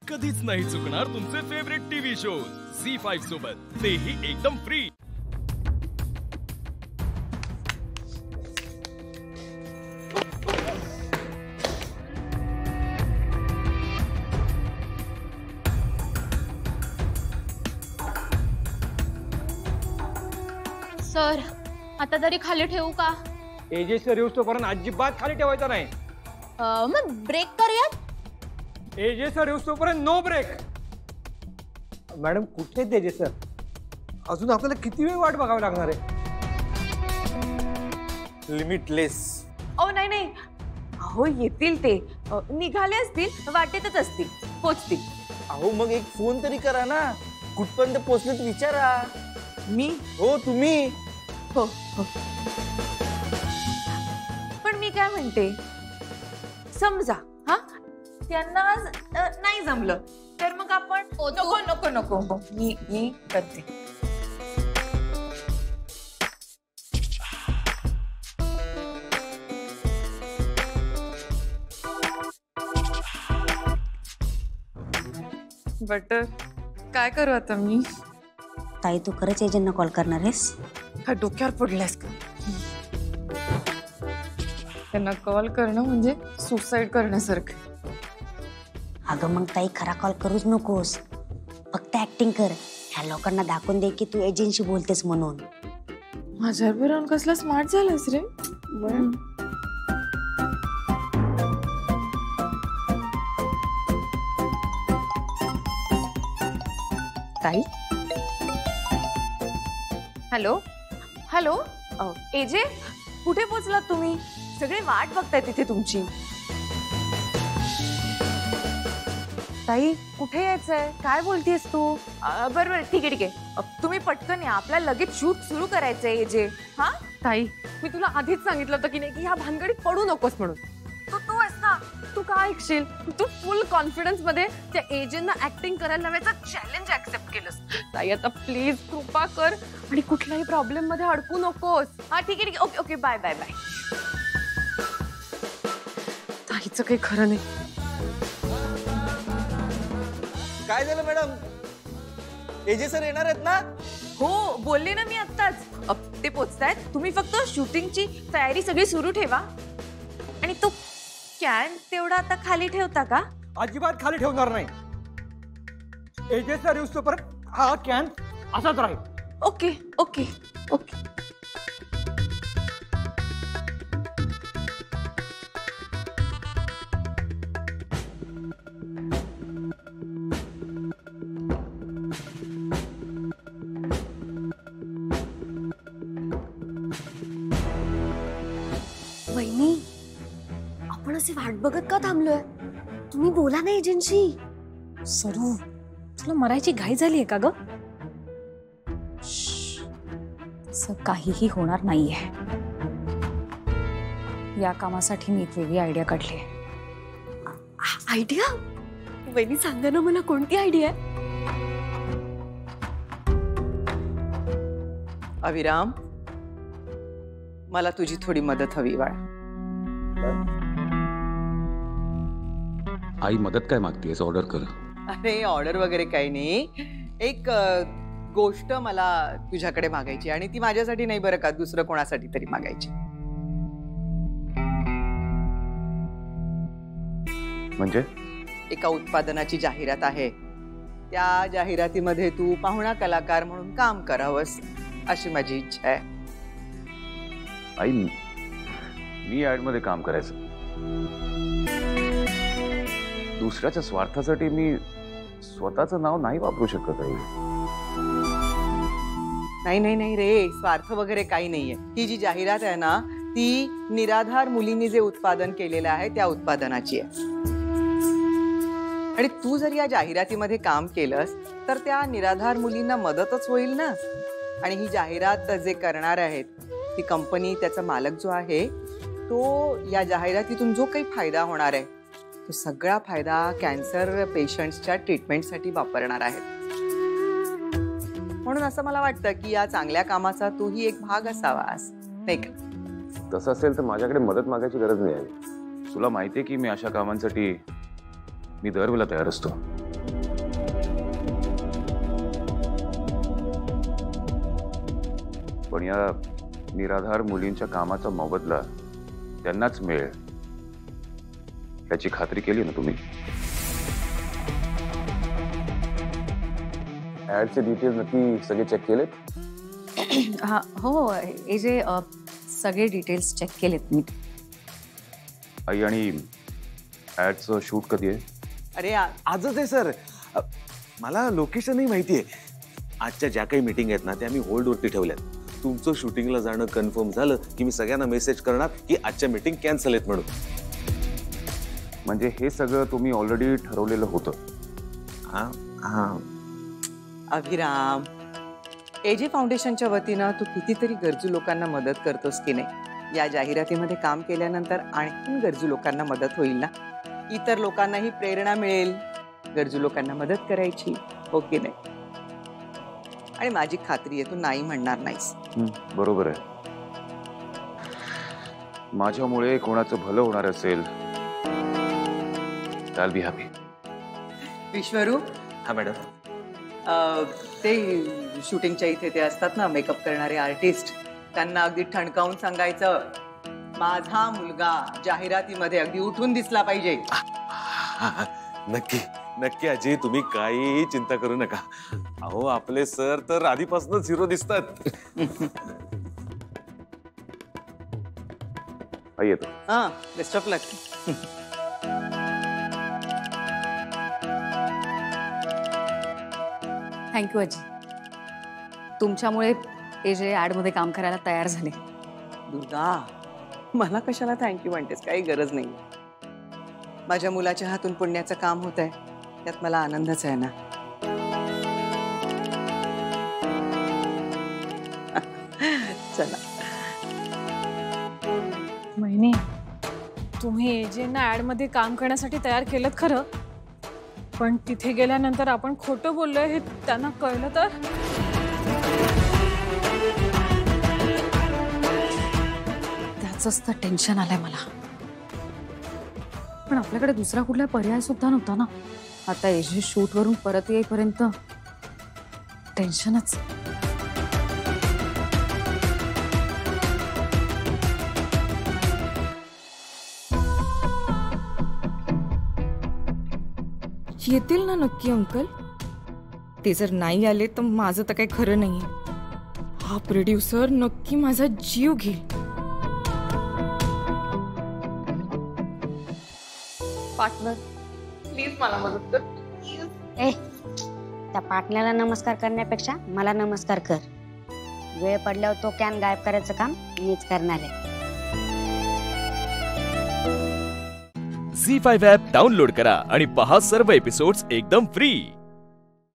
कधीच नाही चुकणार तुमचे फेवरेट टीव्ही शोज झी5 सोबत, तेही एकदम फ्री। सर, आता तरी खाली ठेवू का? एजे सर येऊस तोपर्यंत अजिबात खाली ठेवायचा नाही। मग ब्रेक करूयात? एजे सर येऊस तोपर्यंत नो ब्रेक। मॅडम कुठे तेजे सर? अजून आपल्याला किती वेळ वाट बघावी लागणार आहे? लिमिटलेस। नाही नाही, अहो येतील ते, निघाले असतील, वाटेतच असतील, पोचतील। अहो मग एक फोन तरी करा ना, कुठपर्यंत पोहोचलेत विचारा। मी? हो तुम्ही। हो हो, पण मी काय म्हणते, समजा हा त्यांना आज नाही जमलं तर मग आपण नको नको नको, मी करते। बटर काय करू आता मी? ताई तू खरंच एजंटना कॉल करणार आहेस? काय डोक्यावर पडलास का? त्यांना कॉल करणं म्हणजे सुसाईड करण्यासारखं। अगं मग ताई खरा कॉल करूच नकोस, फक्त ऍक्टिंग कर। ह्या लोकांना दाखवून दे की तू एजंटशी बोलतेस म्हणून। माझ्यावर बिरान कसला स्मार्ट झालास रे। ताई, हॅलो हॅलो, एजे कुठे पोहोचलात तुम्ही? सगळे वाट बघताय तिथे तुमची। ताई कुठे यायचंय? काय बोलतेस तू? बरं ठीक आहे तुम्ही पटकन या, आपल्याला लगेच शूट सुरू करायचंय एजे। हा ताई, मी तुला आधीच सांगितलं होतं की नाही की ह्या भानगडीत पडू नकोस म्हणून। तू आहेस ना, तू काय ऐकशील? तू फुल कॉन्फिडन्स मध्ये त्या एजंटना ऍक्टिंग करायला लावायचं चॅलेंज ऍक्सेप्ट केलंस। ताई आता प्लीज कृपा कर आणि कुठल्याही प्रॉब्लेम मध्ये अडकू नकोस। हा ठीक आहे okay okay, bye bye bye. ताईचं काही खरं नाही। काय झालं मॅडम? एजे सर येणार आहेत ना? हो बोलले ना मी आत्ताच, ते पोचतायत। तुम्ही फक्त शूटिंगची तयारी सगळी सुरू ठेवा। आणि तो कॅन तेवढा आता खाली ठेवता का? अजिबात खाली ठेवणार नाही। एजे सर येऊस तोपर्यंत हा कॅन असाच राहील। Okay okay okay. वहिनी, आपण असे वाट बघत का थांबलोय? तुम्ही बोला ना एजंटशी। सरू, तुला मरायची घाई झालीये का ग? असं काहीही होणार नाहीये। या कामासाठी मी एक वेगळी आयडिया काढली आहे। आयडिया? वहिनी सांगा ना मला, कोणती आयडिया आहे? अविराम, मला तुझी थोडी मदत हवी बाळा। आई मदत काय मागतेस? ऑर्डर कर। अरे ऑर्डर वगैरे काही नाही, एक गोष्ट मला तुझ्याकडे मागायची, आणि ती माझ्यासाठी नाही बरं का, दुसरं कोणासाठी तरी मागायची। म्हणजे? एका उत्पादनाची जाहिरात आहे, त्या जाहिरातीमध्ये तू पाहुणा कलाकार म्हणून काम करावंस अशी माझी इच्छा आहे। आई, मी ऍड मध्ये काम करायचं, दुसऱ्याच्या स्वार्थासाठी मी स्वतःचं नाव नाही वापरू शकत आई। नाही नाही नाही रे, स्वार्थ वगैरे काही नाहीये। ही जी जाहिरात आहे ना, ती निराधार मुलींनी जे उत्पादन केलेलं आहे त्या उत्पादनाची आहे। आणि तू जर या जाहिरातीमध्ये काम केलंस तर त्या निराधार मुलींना मदतच होईल ना। आणि ही जाहिरात जे करणार आहेत ती कंपनी, त्याचा मालक जो आहे तो या जाहिरातीतून जो काही फायदा होणार आहे तो सगळा फायदा कॅन्सर पेशंट्सच्या ट्रीटमेंटसाठी वापरणार आहेत। म्हणून असं मला वाटतं की या चांगल्या कामाचा तूही एक भाग असावास, नाही का? तसं असेल तर माझ्याकडे मदत मागायची गरज नाही आहे। तुला माहिती आहे की मी अशा कामांसाठी मी दरवेळेला तयार असतो। पण या निराधार मुलींच्या कामाचा मोबदला त्यांनाच मिळेल याची खात्री केली ना तुम्ही? ऍडचे डिटेल्स नक्की सगळे चेक केलेत? हा हो हे जे सगळे डिटेल्स चेक केलेत मी. आई, आणि ऍडचं शूट कधी आहे? अरे आजच आहे सर. मला लोकेशनही माहिती आहे. आजच्या ज्या काही मीटिंग आहेत ना त्या मी होल्डवरती ठेवल्यात. तुमचं शूटिंगला जाणं कन्फर्म झालं की मी सगळ्यांना मेसेज करणार की आजच्या मीटिंग कॅन्सल आहेत म्हणून. म्हणजे हे सगळं तुम्ही ऑलरेडी ठरवलेलं होतं? हा हा. अभिराम, एजे फाउंडेशनच्या वतीनं तू कितीतरी गरजू लोकांना मदत करतोस की नाही? या जाहिरातीमध्ये काम केल्यानंतर आणखीन गरजू लोकांना मदत होईल ना. इतर लोकांनाही प्रेरणा मिळेल गरजू लोकांना मदत करायची, हो की नाही? आणि माझी खात्री आहे तू नाही म्हणणार नाहीस. बरोबर आहे. माझ्यामुळे कोणाचं भलं होणार असेल आय विल बी हॅपी. विश्वरू, हा मॅडम. ते शूटिंगच्या इथे ते असतात ना मेकअप करणारे आर्टिस्ट, त्यांना अगदी ठणकावून सांगायचं माझा मुलगा जाहिरातीमध्ये अगदी उठून दिसला पाहिजे. नक्की नक्की अजय, तुम्ही काही चिंता करू नका. अहो आपले सर तर आधीपासूनच हिरो दिसतात. येतो. हा, बेस्ट ऑफ लक. थँक्यू आजी. तुमच्यामुळे हे जे ऍडमध्ये काम करायला तयार झाले. दुर्गा, मला कशाला थँक्यू म्हणतेस? काही गरज नाही. माझ्या मुलाच्या हातून पुण्याचं काम होत आहे, त्यात मला आनंदच आहे ना. चला. महिनी, तुम्ही एजेंना ऍडमध्ये काम करण्यासाठी तयार केलं खरं, पण तिथे गेल्यानंतर आपण खोटं बोललोय हे त्यांना कळलं तर? त्याचंच तर टेन्शन आलंय मला. पण आपल्याकडे दुसरा कुठला पर्याय सुद्धा नव्हता ना. आता एजे शूट वरून परत येईपर्यंत टेन्शनच. येतील ना नक्की अंकल? ते जर नाही आले तर माझं तर काही खरं नाहीये. हा प्रोड्युसर नक्की माझा जीव घेईल. पार्टनर, प्लीज मला मदत कर. ए, त्या पाटण्याला नमस्कार करण्यापेक्षा मला नमस्कार कर. वेळ पडल्यावर तो कॅन गायब करायचं काम मीच करणार आहे. झी5 ॲप डाउनलोड करा आणि पहा सर्व एपिसोड्स एकदम फ्री.